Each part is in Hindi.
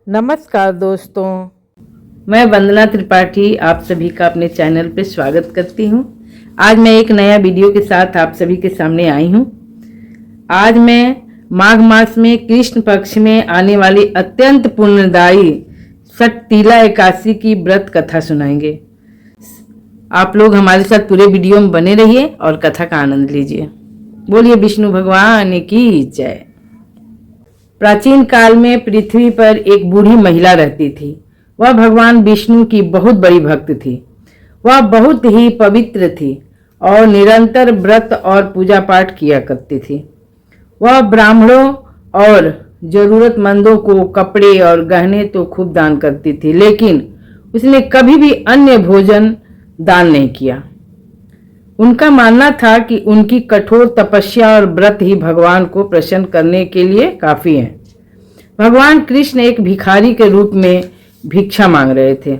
नमस्कार दोस्तों, मैं वंदना त्रिपाठी आप सभी का अपने चैनल पे स्वागत करती हूँ। आज मैं एक नया वीडियो के साथ आप सभी के सामने आई हूँ। आज मैं माघ मास में कृष्ण पक्ष में आने वाली अत्यंत पुण्यदायी षटतिला एकादशी की व्रत कथा सुनाएंगे। आप लोग हमारे साथ पूरे वीडियो में बने रहिए और कथा का आनंद लीजिए। बोलिए विष्णु भगवान की जय। प्राचीन काल में पृथ्वी पर एक बूढ़ी महिला रहती थी। वह भगवान विष्णु की बहुत बड़ी भक्त थी। वह बहुत ही पवित्र थी और निरंतर व्रत और पूजा पाठ किया करती थी। वह ब्राह्मणों और जरूरतमंदों को कपड़े और गहने तो खूब दान करती थी, लेकिन उसने कभी भी अन्य भोजन दान नहीं किया। उनका मानना था कि उनकी कठोर तपस्या और व्रत ही भगवान को प्रसन्न करने के लिए काफी है। भगवान कृष्ण एक भिखारी के रूप में भिक्षा मांग रहे थे।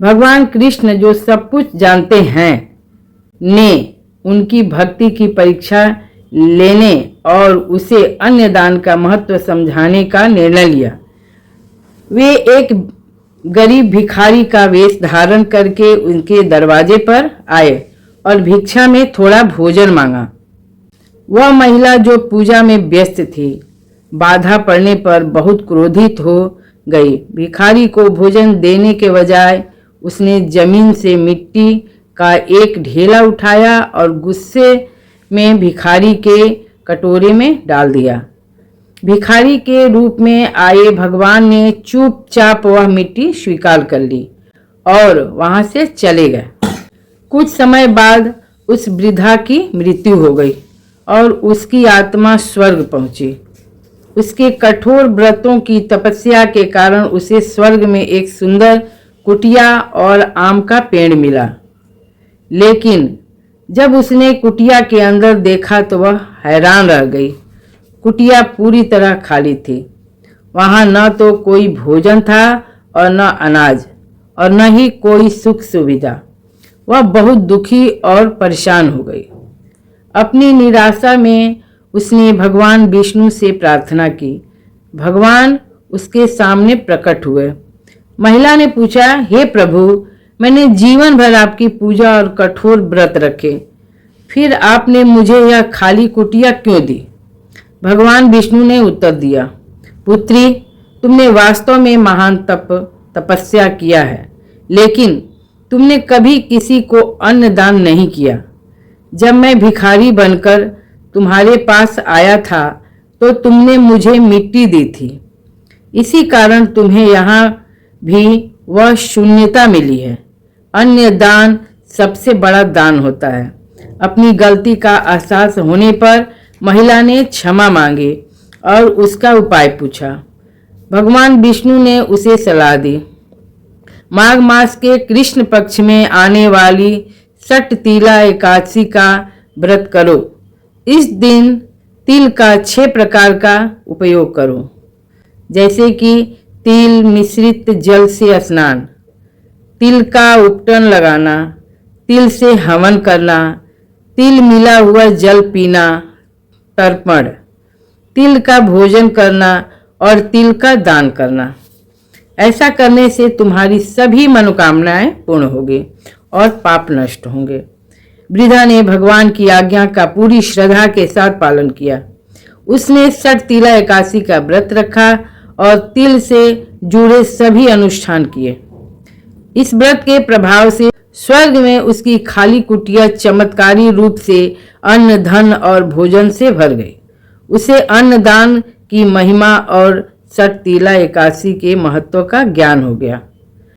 भगवान कृष्ण जो सब कुछ जानते हैं ने उनकी भक्ति की परीक्षा लेने और उसे अन्य दान का महत्व समझाने का निर्णय लिया। वे एक गरीब भिखारी का वेश धारण करके उनके दरवाजे पर आए और भिक्षा में थोड़ा भोजन मांगा। वह महिला जो पूजा में व्यस्त थी, बाधा पड़ने पर बहुत क्रोधित हो गई। भिखारी को भोजन देने के बजाय उसने जमीन से मिट्टी का एक ढेला उठाया और गुस्से में भिखारी के कटोरे में डाल दिया। भिखारी के रूप में आए भगवान ने चुपचाप वह मिट्टी स्वीकार कर ली और वहां से चले गए। कुछ समय बाद उस वृद्धा की मृत्यु हो गई और उसकी आत्मा स्वर्ग पहुंची। उसके कठोर व्रतों की तपस्या के कारण उसे स्वर्ग में एक सुंदर कुटिया और आम का पेड़ मिला। लेकिन जब उसने कुटिया के अंदर देखा तो वह हैरान रह गई। कुटिया पूरी तरह खाली थी। वहां न तो कोई भोजन था और न अनाज और न ही कोई सुख सुविधा। वह बहुत दुखी और परेशान हो गई। अपनी निराशा में उसने भगवान विष्णु से प्रार्थना की। भगवान उसके सामने प्रकट हुए। महिला ने पूछा, हे प्रभु, मैंने जीवन भर आपकी पूजा और कठोर व्रत रखे, फिर आपने मुझे यह खाली कुटिया क्यों दी? भगवान विष्णु ने उत्तर दिया, पुत्री, तुमने वास्तव में महान तपस्या किया है, लेकिन तुमने कभी किसी को अन्न दान नहीं किया। जब मैं भिखारी बनकर तुम्हारे पास आया था तो तुमने मुझे मिट्टी दी थी। इसी कारण तुम्हें यहाँ भी वह शून्यता मिली है। अन्य दान सबसे बड़ा दान होता है। अपनी गलती का एहसास होने पर महिला ने क्षमा मांगी और उसका उपाय पूछा। भगवान विष्णु ने उसे सलाह दी, माघ मास के कृष्ण पक्ष में आने वाली षटतिला एकादशी का व्रत करो। इस दिन तिल का 6 प्रकार का उपयोग करो, जैसे कि तिल मिश्रित जल से स्नान, तिल का उपटन लगाना, तिल से हवन करना, तिल मिला हुआ जल पीना, तर्पण, तिल का भोजन करना और तिल का दान करना। ऐसा करने से तुम्हारी सभी मनोकामनाएं पूर्ण होगी और पाप नष्ट होंगे। वृद्धा ने भगवान की आज्ञा का पूरी श्रद्धा के साथ पालन किया। उसने षटतिला एकादशी का व्रत रखा और तिल से जुड़े सभी अनुष्ठान किए। इस व्रत के प्रभाव से स्वर्ग में उसकी खाली कुटिया चमत्कारी रूप से अन्न, धन और भोजन से भर गई। उसे अन्नदान की महिमा और षटतिला एकादशी के महत्व का ज्ञान हो गया।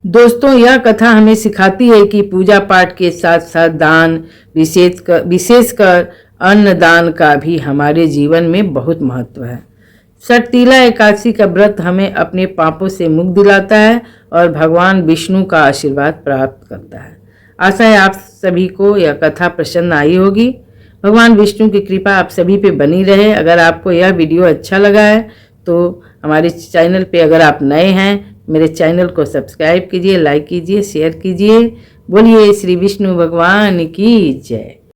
दोस्तों, यह कथा हमें सिखाती है कि पूजा पाठ के साथ साथ दान, विशेषकर अन्नदान का भी हमारे जीवन में बहुत महत्व है। षटतिला एकादशी का व्रत हमें अपने पापों से मुक्त दिलाता है और भगवान विष्णु का आशीर्वाद प्राप्त करता है। आशा है आप सभी को यह कथा पसंद आई होगी। भगवान विष्णु की कृपा आप सभी पे बनी रहे। अगर आपको यह वीडियो अच्छा लगा है तो हमारे चैनल पे अगर आप नए हैं, मेरे चैनल को सब्सक्राइब कीजिए, लाइक कीजिए, शेयर कीजिए। बोलिए श्री विष्णु भगवान की जय।